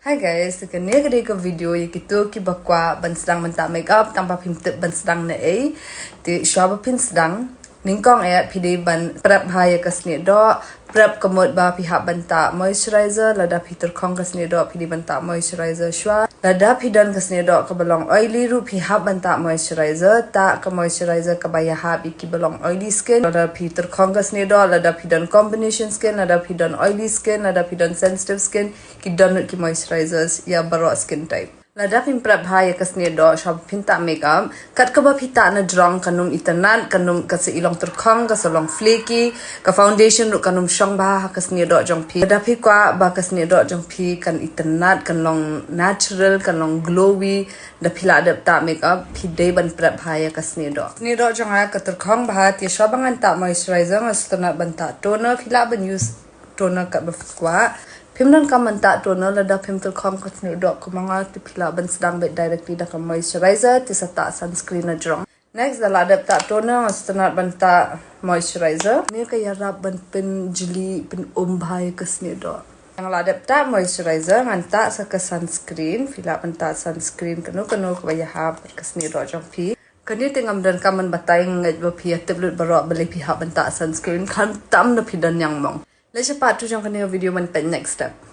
Hi guys, kani gede ke video yang kita ki bakwa ban sedang mentak make up tanpa pimtep ban sedang na ti shop pin sedang ningkong pide ban prep haya kasni do prep kemot ba pihak banta moisturizer lada fitur kong kasni do pide banta moisturizer shwa lada pidan kasni do ke belong oily ru pihak banta moisturizer tak ke moisturizer ke baya hab iki belong oily skin lada fitur kong kasni do lada pidan combination skin lada pidan oily skin lada pidan sensitive skin ki donut ki moisturizers ya baro skin type lada pin prep haya kasni do shop pinta makeup kat ke ba pita na drong kanum itanan kanum kasi ilong terkong kasolong flaky ka foundation ru kanum shong ba kasni do jong pi lada pi kwa ba kasni do jong pi kan itanat kan long natural kan long glowy da pila adapta makeup pi day ban prep haya kasni do jong ha ka terkong ba ti shobangan ta moisturizer ngastonat banta toner pila ban use toner kat ba kwa Pimdan ka manta toner lada pimtul kom kasni do ko mga tipila ban sedang bet directly da ka moisturizer ti sata sunscreen na jong. Next da lada ta toner astanat banta moisturizer. Ni ka yarap ban pin jeli pin umbhay kasni do. Yang lada ta moisturizer nganta sa ka sunscreen fila banta sunscreen kanu ko bayahab kasni do jong pi. Kani tingam dan kaman batay ngaj ba pi tablet barok beli pihak banta sunscreen kan tam na pidan yang mong. Let's part 2 trong video mình next step.